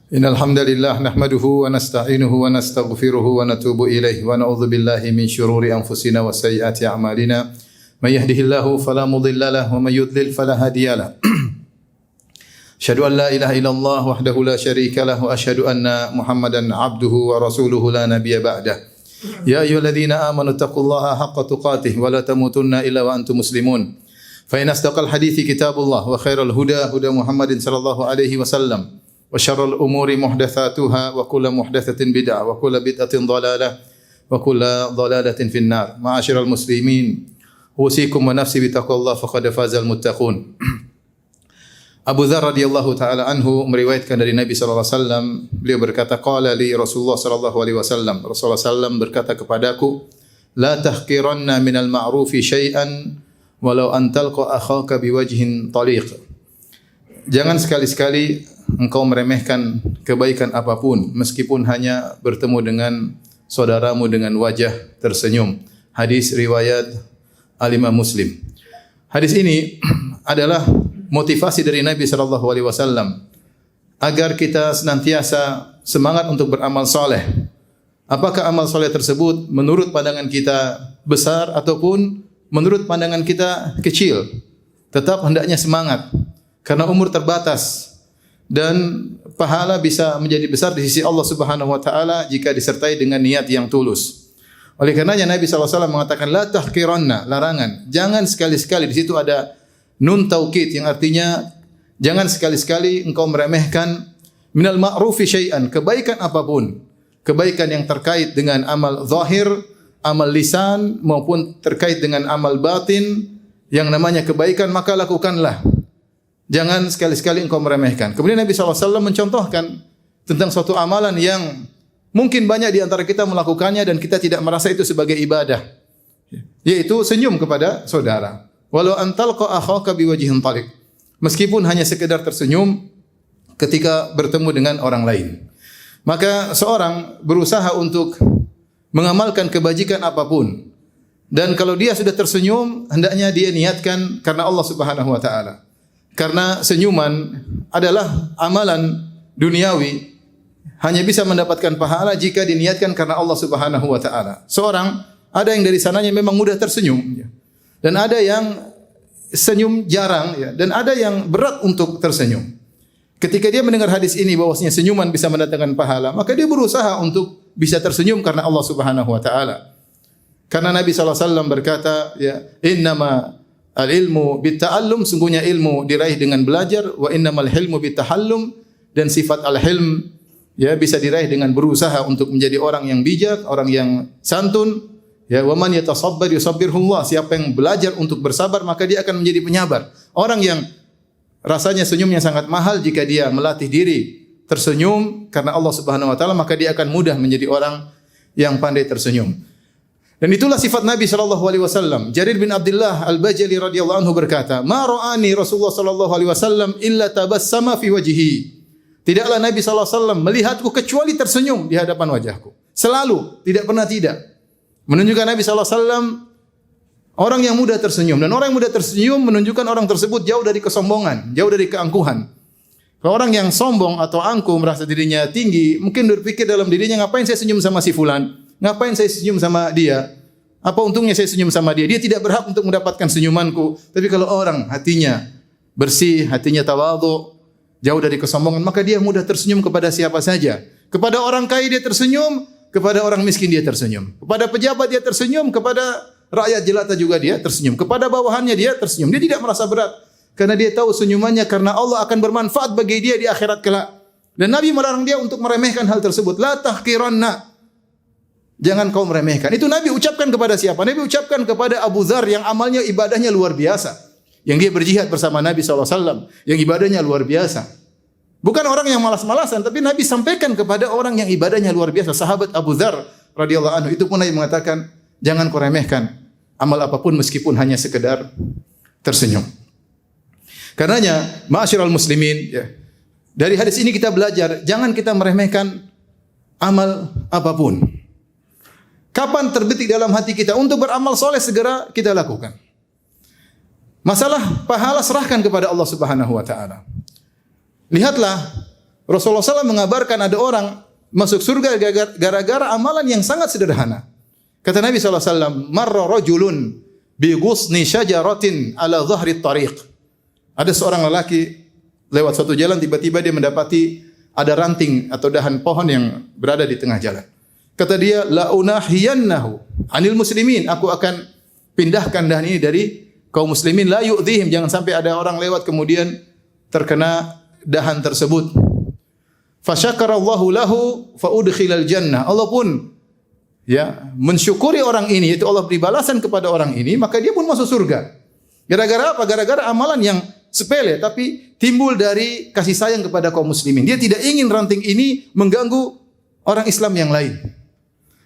Innal hamdalillah nahmaduhu wa nasta'inuhu wa nastaghfiruhu wa natubu ilaihi wa na'udzu billahi min shururi anfusina wa sayyiati a'malina. May yahdihillahu fala mudilla lahu wa may yudlil fala hadiyalah. Asyhadu an la ilaha illallah wahdahu la syarika lahu wa asyhadu anna Muhammadan 'abduhu wa rasuluhu la nabiyya ba'dah. Ya ayyuhalladzina amanu taqullaha haqqa tuqatih wa la tamutunna illa wa antum muslimun. Fa in asdaqal hadithi kitabullah wa khairal huda huda Muhammadin sallallahu alaihi wasallam. Wa syarrul umuri muhdatsatuha wa kullu muhdatsatin bid'ah wa kullu bid'atin dhalalah wa kullu dhalalatin finnar. Ma'asyiral muslimin, usikum wa nafsi bi taqwallah faqad fazal muttaqun. Abu Dzar radhiyallahu taala anhu meriwayatkan dari Nabi sallallahu alaihi wasallam, beliau berkata qala li Rasulullah sallallahu alaihi wasallam, Rasulullah sallam berkata kepadaku, la tahqiranna minal ma'rufi syai'an walau an talqa akhaka biwajhin taliq. Jangan sekali-sekali engkau meremehkan kebaikan apapun meskipun hanya bertemu dengan saudaramu dengan wajah tersenyum. Hadis riwayat Al-Imam Muslim. Hadis ini adalah motivasi dari Nabi sallallahu alaihi wasallam agar kita senantiasa semangat untuk beramal saleh. Apakah amal saleh tersebut menurut pandangan kita besar ataupun menurut pandangan kita kecil, tetap hendaknya semangat karena umur terbatas dan pahala bisa menjadi besar di sisi Allah Subhanahu wa taala jika disertai dengan niat yang tulus. Oleh karenanya Nabi sallallahu alaihi wasallam mengatakan la tahqiranna, larangan. Jangan sekali-sekali, di situ ada nun taukid yang artinya jangan sekali-sekali engkau meremehkan minal ma'rufi syai'an, kebaikan apapun. Kebaikan yang terkait dengan amal zahir, amal lisan maupun terkait dengan amal batin yang namanya kebaikan, maka lakukanlah. Jangan sekali-sekali engkau meremehkan. Kemudian Nabi SAW mencontohkan tentang suatu amalan yang mungkin banyak di antara kita melakukannya dan kita tidak merasa itu sebagai ibadah, yaitu senyum kepada saudara. Walau antalqa akhaka biwajhin taliq. Meskipun hanya sekedar tersenyum ketika bertemu dengan orang lain. Maka seorang berusaha untuk mengamalkan kebajikan apapun. Dan kalau dia sudah tersenyum, hendaknya dia niatkan karena Allah Subhanahu wa taala. Karena senyuman adalah amalan duniawi, hanya bisa mendapatkan pahala jika diniatkan karena Allah Subhanahu wa taala. Seorang ada yang dari sananya memang mudah tersenyum, dan ada yang senyum jarang, dan ada yang berat untuk tersenyum. Ketika dia mendengar hadis ini bahwasanya senyuman bisa mendatangkan pahala, maka dia berusaha untuk bisa tersenyum karena Allah Subhanahu wa taala. Karena Nabi sallallahu alaihi wasallam berkata, innama al-ilmu bitta'allum, sungguhnya ilmu diraih dengan belajar, wa innamal hilmu bittahallum, dan sifat al-hilm bisa diraih dengan berusaha untuk menjadi orang yang bijak, orang yang santun. Wa man yatasabbar yusabbirhullah, siapa yang belajar untuk bersabar maka dia akan menjadi penyabar. Orang yang rasanya senyumnya sangat mahal, jika dia melatih diri tersenyum karena Allah Subhanahu wa taala, maka dia akan mudah menjadi orang yang pandai tersenyum. Dan itulah sifat Nabi sallallahu alaihi wasallam. Jarir bin Abdullah Al-Bajali radhiyallahu anhu berkata, "Ma ra'ani Rasulullah sallallahu alaihi wasallam illa tabassama fi wajhihi." Tidaklah Nabi sallallahu alaihi wasallam melihatku kecuali tersenyum di hadapan wajahku. Selalu, tidak pernah tidak. Menunjukkan Nabi sallallahu alaihi wasallam orang yang mudah tersenyum, dan orang yang mudah tersenyum menunjukkan orang tersebut jauh dari kesombongan, jauh dari keangkuhan. Kalau orang yang sombong atau angkuh merasa dirinya tinggi, mungkin berpikir dalam dirinya, ngapain saya senyum sama si fulan? Ngapain saya senyum sama dia? Apa untungnya saya senyum sama dia? Dia tidak berhak untuk mendapatkan senyumanku. Tapi kalau orang hatinya bersih, hatinya tawadhu, jauh dari kesombongan, maka dia mudah tersenyum kepada siapa saja. Kepada orang kaya dia tersenyum, kepada orang miskin dia tersenyum. Kepada pejabat dia tersenyum, kepada rakyat jelata juga dia tersenyum. Kepada bawahannya dia tersenyum. Dia tidak merasa berat karena dia tahu senyumannya karena Allah akan bermanfaat bagi dia di akhirat kelak. Dan Nabi melarang dia untuk meremehkan hal tersebut. La tahqiranna. Jangan kau meremehkan. Itu Nabi ucapkan kepada siapa? Nabi ucapkan kepada Abu Dzar yang amalnya, ibadahnya luar biasa. Yang dia berjihad bersama Nabi SAW. Yang ibadahnya luar biasa. Bukan orang yang malas-malasan, tapi Nabi sampaikan kepada orang yang ibadahnya luar biasa. Sahabat Abu Dzar radhiyallahu anhu. Itu pun Nabi mengatakan, jangan kau remehkan amal apapun meskipun hanya sekedar tersenyum. Karenanya, ma'asyiral muslimin, dari hadis ini kita belajar, jangan kita meremehkan amal apapun. Kapan terbetik dalam hati kita untuk beramal soleh, segera kita lakukan. Masalah pahala serahkan kepada Allah Subhanahu wa taala. Lihatlah Rasulullah SAW mengabarkan ada orang masuk surga gara-gara amalan yang sangat sederhana. Kata Nabi SAW, marra rajulun bi ghusni syajaratin ala dhahri tariq. Ada seorang lelaki lewat suatu jalan, tiba-tiba dia mendapati ada ranting atau dahan pohon yang berada di tengah jalan. Kata dia, la unahiyannahu anil muslimin. Aku akan pindahkan dahan ini dari kaum muslimin, la yu'dhihim. Jangan sampai ada orang lewat kemudian terkena dahan tersebut. Fasyakarallahu lahu fa udkhilal jannah. Allah pun mensyukuri orang ini, yaitu Allah beri balasan kepada orang ini, maka dia pun masuk surga. Gara-gara apa? Gara-gara amalan yang sepele tapi timbul dari kasih sayang kepada kaum muslimin. Dia tidak ingin ranting ini mengganggu orang Islam yang lain.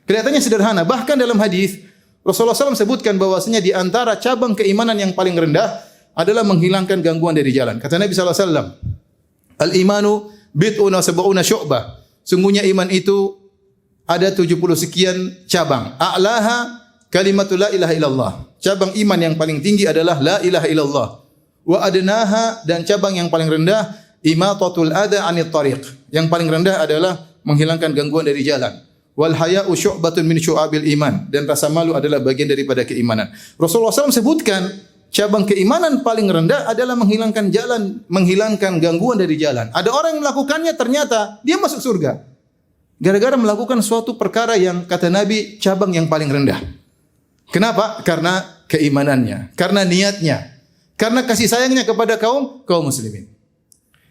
Kelihatannya sederhana. Bahkan dalam hadis Rasulullah SAW sebutkan bahwasanya di antara cabang keimanan yang paling rendah adalah menghilangkan gangguan dari jalan. Kata Nabi SAW, al-imanu bid'un wa sab'una syu'bah. Sungguhnya iman itu ada 70 sekian cabang. A'laha kalimatul la ilaha illallah. Cabang iman yang paling tinggi adalah la ilaha illallah. Wa adnaha, dan cabang yang paling rendah imatatul adha 'anit tariq. Yang paling rendah adalah menghilangkan gangguan dari jalan. Wal haya'u syu'batun min syu'abil iman, dan rasa malu adalah bagian daripada keimanan. Rasulullah SAW sebutkan cabang keimanan paling rendah adalah menghilangkan gangguan dari jalan. Ada orang yang melakukannya, ternyata dia masuk surga gara-gara melakukan suatu perkara yang kata Nabi cabang yang paling rendah. Kenapa? Karena keimanannya, karena niatnya, karena kasih sayangnya kepada kaum muslimin.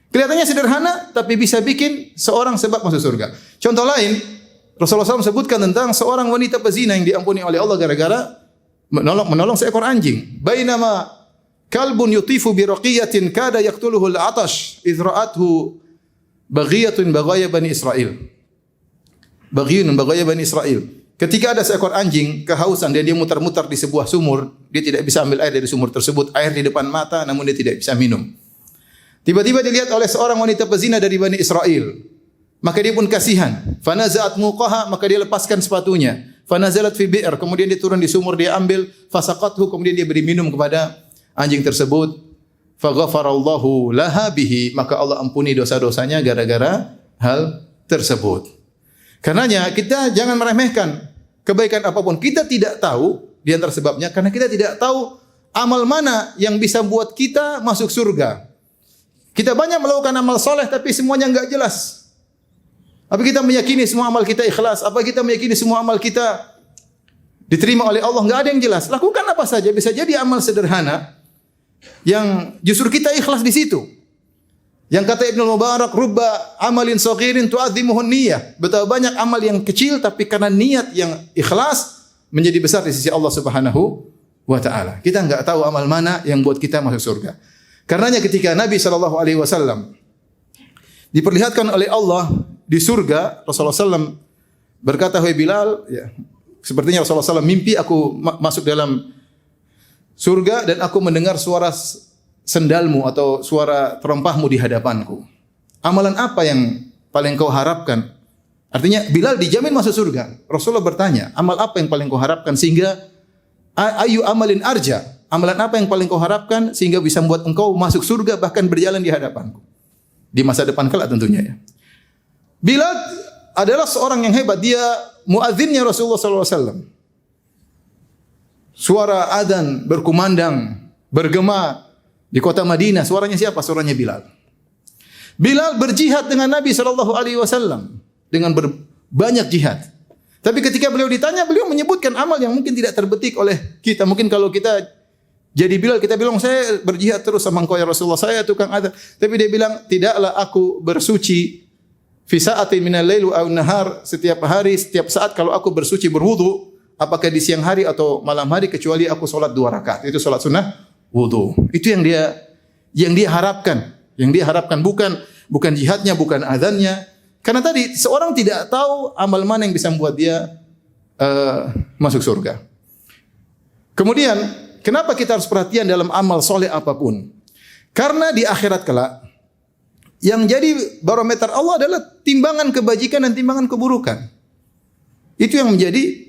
Kelihatannya sederhana, tapi bisa bikin seorang sebab masuk surga. Contoh lain, Rasulullah SAW sebutkan tentang seorang wanita pezina yang diampuni oleh Allah gara-gara menolong seekor anjing. Bainama kalbun yutifu bi raqiyatin kada yaqtuluhu al-atash idh ra'athu baghiyatun baghaya bani Israil. Baghiyun baghaya bani Israil. Ketika ada seekor anjing kehausan dan dia mutar-mutar di sebuah sumur, dia tidak bisa ambil air dari sumur tersebut, air di depan mata namun dia tidak bisa minum. Tiba-tiba dilihat oleh seorang wanita pezina dari Bani Israel. Maka dia pun kasihan. Fanaza'at muqaha, maka dia lepaskan sepatunya. Fanazalat fi bi'r, kemudian dia turun di sumur, dia ambil, fasaqathu, kemudian dia beri minum kepada anjing tersebut. Faghafarallahu laha bihi, maka Allah ampuni dosa-dosanya gara-gara hal tersebut. Karenanya kita jangan meremehkan kebaikan apapun. Kita tidak tahu di antara sebabnya karena kita tidak tahu amal mana yang bisa buat kita masuk surga. Kita banyak melakukan amal soleh tapi semuanya enggak jelas. Apa kita meyakini semua amal kita ikhlas? Apa kita meyakini semua amal kita diterima oleh Allah? Enggak ada yang jelas. Lakukan apa saja. Bisa jadi amal sederhana yang justru kita ikhlas di situ. Yang kata Ibnu Mubarak, rubba amalin saghirin tu'azzimuhun niyyah. Betapa banyak amal yang kecil tapi karena niat yang ikhlas menjadi besar di sisi Allah Subhanahu wa taala. Kita enggak tahu amal mana yang buat kita masuk surga. Karenanya ketika Nabi SAW diperlihatkan oleh Allah di surga, Rasulullah SAW berkata, "Wahai Bilal, ya, sepertinya Rasulullah SAW mimpi aku masuk dalam surga dan aku mendengar suara sendalmu atau suara terompahmu di hadapanku. Amalan apa yang paling kau harapkan?" Artinya Bilal dijamin masuk surga. Rasulullah bertanya, amal apa yang paling kau harapkan sehingga ayu amalin arja? Amalan apa yang paling kau harapkan sehingga bisa membuat engkau masuk surga bahkan berjalan di hadapanku? Di masa depan kelak tentunya ya. Bilal adalah seorang yang hebat. Dia muadzinnya Rasulullah SAW. Suara adzan berkumandang, bergema di kota Madinah. Suaranya siapa? Suaranya Bilal. Bilal berjihad dengan Nabi SAW dengan banyak jihad. Tapi ketika beliau ditanya, beliau menyebutkan amal yang mungkin tidak terbetik oleh kita. Mungkin kalau kita jadi Bilal, kita bilang saya berjihad terus sama engkau ya Rasulullah, saya tukang adzan. Tapi dia bilang, tidaklah aku bersuci fi sa'atin minal lail wa nahar, setiap hari, setiap saat kalau aku bersuci berwudu, apakah di siang hari atau malam hari, kecuali aku salat 2 rakaat. Itu salat sunnah wudu. Itu yang dia harapkan. Yang dia harapkan bukan jihadnya, bukan adzannya. Karena tadi seorang tidak tahu amal mana yang bisa membuat dia masuk surga. Kemudian kenapa kita harus perhatian dalam amal soleh apapun? Karena di akhirat kelak yang jadi barometer Allah adalah timbangan kebajikan dan timbangan keburukan. Itu yang menjadi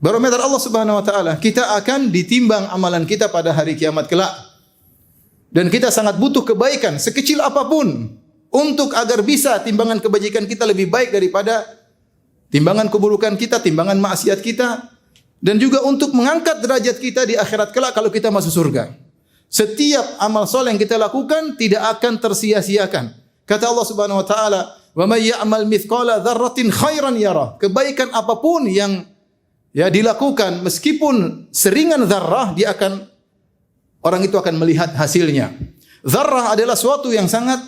barometer Allah Subhanahu wa taala. Kita akan ditimbang amalan kita pada hari kiamat kelak. Dan kita sangat butuh kebaikan sekecil apapun untuk agar bisa timbangan kebajikan kita lebih baik daripada timbangan keburukan kita, timbangan maksiat kita, dan juga untuk mengangkat derajat kita di akhirat kelak kalau kita masuk surga. Setiap amal soleh yang kita lakukan tidak akan tersia-siakan. Kata Allah Subhanahu wa taala, "Wa may ya'mal mithqala dzarratin khairan yarah." Kebaikan apapun yang dilakukan meskipun seringan zarrah, orang itu akan melihat hasilnya. Zarrah adalah suatu yang sangat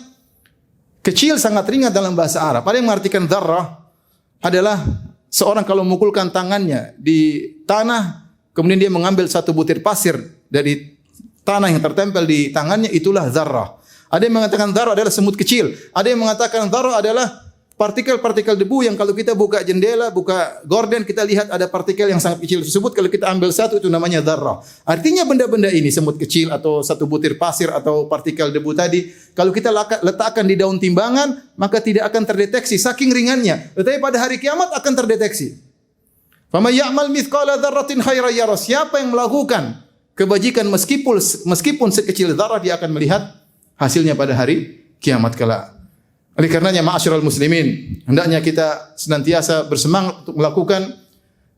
kecil, sangat ringan dalam bahasa Arab. Ada yang mengartikan zarrah adalah seorang kalau memukulkan tangannya di tanah, kemudian dia mengambil satu butir pasir dari tanah yang tertempel di tangannya, itulah zarrah. Ada yang mengatakan zarrah adalah semut kecil. Ada yang mengatakan zarrah adalah partikel-partikel debu yang kalau kita buka jendela, buka gorden, kita lihat ada partikel yang sangat kecil tersebut. Kalau kita ambil satu, itu namanya zarrah. Artinya benda-benda ini, semut kecil atau satu butir pasir atau partikel debu tadi, kalau kita letakkan di daun timbangan, maka tidak akan terdeteksi saking ringannya. Tetapi pada hari kiamat akan terdeteksi. Faman ya'mal mithqala dzarratin khairan yarah. Siapa yang melakukan kebajikan meskipun sekecil zarrah, dia akan melihat hasilnya pada hari kiamat kelak. Oleh karenanya ma'asyiral muslimin, hendaknya kita senantiasa bersemangat untuk melakukan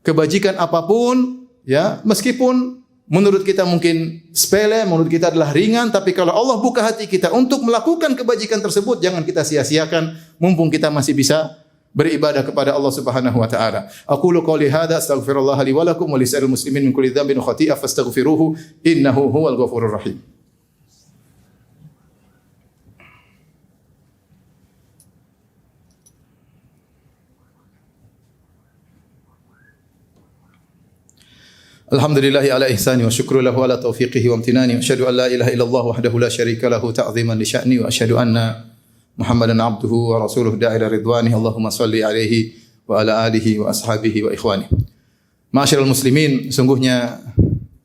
kebajikan apapun, ya, meskipun menurut kita mungkin sepele, menurut kita adalah ringan, tapi kalau Allah buka hati kita untuk melakukan kebajikan tersebut, jangan kita sia-siakan mumpung kita masih bisa beribadah kepada Allah Subhanahu wa taala. Aqulu qouli hadza astaghfirullah li wa lakum wa lisa'il muslimin min kulli dhanbin wa khati'ah fastaghfiruhu innahu huwal ghafurur rahim. Alhamdulillahi ala ihsani wa syukru lahu ala taufiqihi wa amtinani wa asyhadu an la ilaha illallah wahdahu la syarika lahu ta'ziman li sya'ni wa asyhadu anna Muhammadan abduhu wa rasuluh da'ila ridwani. Allahumma salli alaihi wa ala alihi wa ashabihi wa ikhwani. Ma'asyiral muslimin, sungguhnya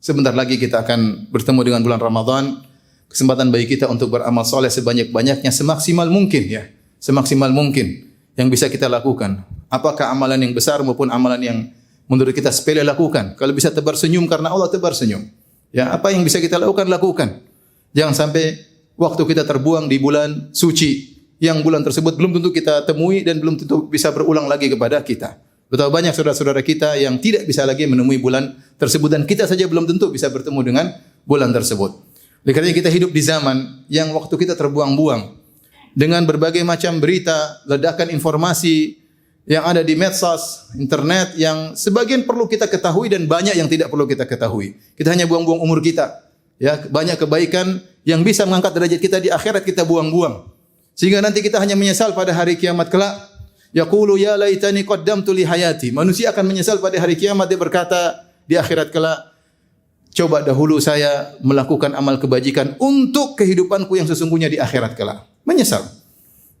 sebentar lagi kita akan bertemu dengan bulan Ramadan. Kesempatan bagi kita untuk beramal soleh sebanyak-banyaknya, semaksimal mungkin, ya. Semaksimal mungkin yang bisa kita lakukan. Apakah amalan yang besar maupun amalan yang menurut kita sepele, lakukan. Kalau bisa tebar senyum karena Allah, tebar senyum. Ya, apa yang bisa kita lakukan, lakukan. Jangan sampai waktu kita terbuang di bulan suci yang bulan tersebut belum tentu kita temui dan belum tentu bisa berulang lagi kepada kita. Betapa banyak saudara-saudara kita yang tidak bisa lagi menemui bulan tersebut, dan kita saja belum tentu bisa bertemu dengan bulan tersebut. Oleh karena kita hidup di zaman yang waktu kita terbuang-buang dengan berbagai macam berita, ledakan informasi yang ada di medsos, internet, yang sebagian perlu kita ketahui dan banyak yang tidak perlu kita ketahui. Kita hanya buang-buang umur kita. Ya, banyak kebaikan yang bisa mengangkat derajat kita di akhirat kita buang-buang. Sehingga nanti kita hanya menyesal pada hari kiamat kelak. Yaqulu ya laitani qaddamtu li hayati. Manusia akan menyesal pada hari kiamat, dia berkata di akhirat kelak, coba dahulu saya melakukan amal kebajikan untuk kehidupanku yang sesungguhnya di akhirat kelak. Menyesal.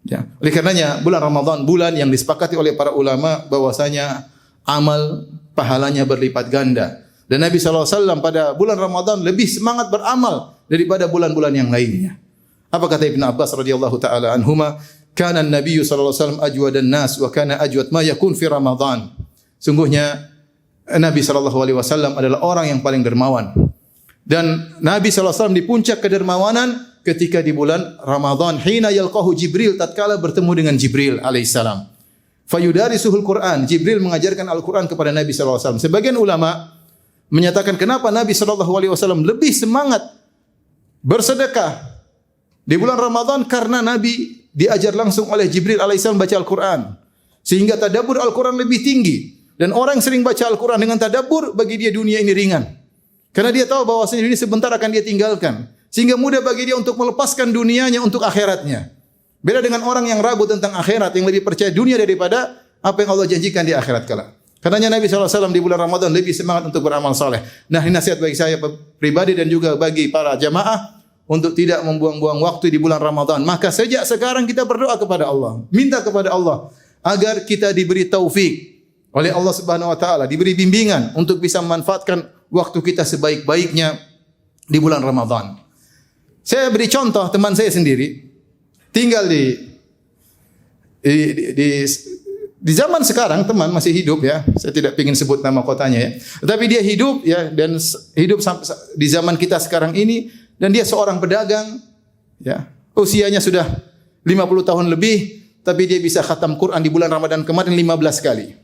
Ya. Oleh karenanya bulan Ramadan bulan yang disepakati oleh para ulama bahwasanya amal pahalanya berlipat ganda. Dan Nabi SAW pada bulan Ramadan lebih semangat beramal daripada bulan-bulan yang lainnya. Apa kata Ibn Abbas radhiyallahu taala anhuma, kana an-nabiy sallallahu alaihi wasallam ajwadan nas wa kana ajwad ma yakun fi Ramadan. Sungguhnya Nabi sallallahu alaihi wasallam adalah orang yang paling dermawan. Dan Nabi sallallahu alaihi wasallam di puncak kedermawanan ketika di bulan Ramadan, hina yalqahu Jibril, tatkala bertemu dengan Jibril alaihissalam. Fayudarisuhul Quran, Jibril mengajarkan Al-Quran kepada Nabi sallallahu alaihi wasallam. Sebagian ulama menyatakan kenapa Nabi sallallahu alaihi wasallam lebih semangat bersedekah di bulan Ramadan, karena Nabi diajar langsung oleh Jibril alaihissalam baca Al-Quran. Sehingga tadabbur Al-Quran lebih tinggi. Dan orang yang sering baca Al-Quran dengan tadabbur, bagi dia dunia ini ringan. Karena dia tahu bahwasanya dunia sebentar akan dia tinggalkan. Sehingga mudah bagi dia untuk melepaskan dunianya untuk akhiratnya. Beda dengan orang yang ragu tentang akhirat, yang lebih percaya dunia daripada apa yang Allah janjikan di akhirat kelak. Karenanya Nabi SAW di bulan Ramadan lebih semangat untuk beramal saleh. Nah, ini nasihat bagi saya pribadi dan juga bagi para jamaah, untuk tidak membuang-buang waktu di bulan Ramadan. Maka sejak sekarang kita berdoa kepada Allah, minta kepada Allah agar kita diberi taufik oleh Allah Subhanahu wa taala, diberi bimbingan untuk bisa memanfaatkan waktu kita sebaik-baiknya di bulan Ramadan. Saya beri contoh teman saya sendiri, tinggal di zaman sekarang, teman masih hidup, ya. Saya tidak ingin sebut nama kotanya, ya. Tetapi dia hidup, ya, dan hidup di zaman kita sekarang ini. Dan dia seorang pedagang, ya, usianya sudah 50 tahun lebih, tapi dia bisa khatam Quran di bulan Ramadan kemarin 15 kali.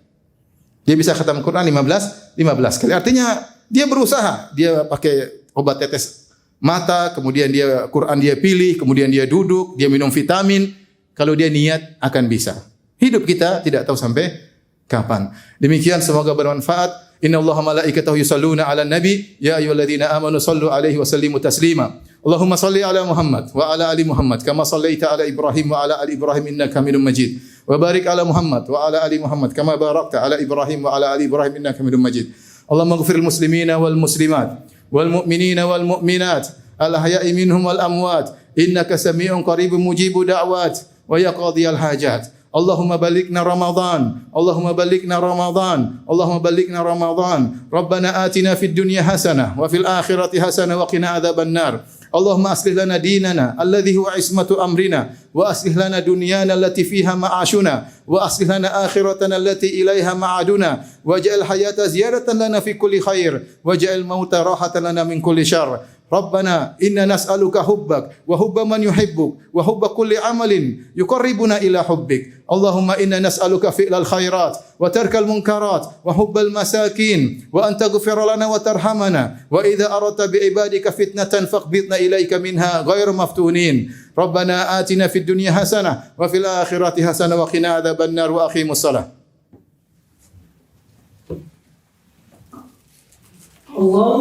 Dia bisa khatam Quran 15 kali. Artinya dia berusaha, dia pakai obat tetes mata, kemudian dia Quran dia pilih, kemudian dia duduk, dia minum vitamin. Kalau dia niat akan bisa. Hidup kita tidak tahu sampai kapan. Demikian semoga bermanfaat. Innallaha malaikatahu yusholluna 'alan nabi ya ayyuhalladzina amanu shallu 'alaihi wa sallimu taslima. Allahumma shalli 'ala Muhammad wa 'ala ali Muhammad kama shallaita 'ala Ibrahim wa 'ala ali Ibrahim innaka Hamidum Majid. Wa barik 'ala Muhammad wa 'ala ali Muhammad kama barakta 'ala Ibrahim wa 'ala ali Ibrahim innaka Hamidum Majid. Allahumma ighfiril muslimina wal muslimat wal mu'minina wal mu'minat al ahya'i minhum wal amwat innaka samii'un qaribun mujibud da'wat wa ya qadhiyal hajat. Allahumma balikna Ramadan, Allahumma balikna Ramadan, Allahumma balikna Ramadan. Rabbana atina fid dunya hasanah wa fil akhirati hasanah wa qina adzaban nar. Allahumma aslih lana dinana alladhi huwa ismatu amrina wa aslih lana dunyana allati fiha ma'ashuna wa aslih lana akhiratana allati ilaiha ma'aduna waj'al hayata ziyadatan lana fi kulli khair waj'al mauta rahatan lana min kulli syarr. Rabbana inna nas'aluka hubbak wa hubba man yuhibbuk wa hubba kulli amalin yuqarribuna ila hubbik. Allahumma inna nas'aluka fi'lal khairat wa tarkal munkarat wa hubbal masakin wa an taghfira lana wa tarhamana wa idza aradta bi ibadika fitnatan faqbidna ilaika minha ghairu maftunin. Rabbana atina fid dunya hasanah wa fil akhirati hasanah wa qina adzaban nar wa aqimus shalah. Allah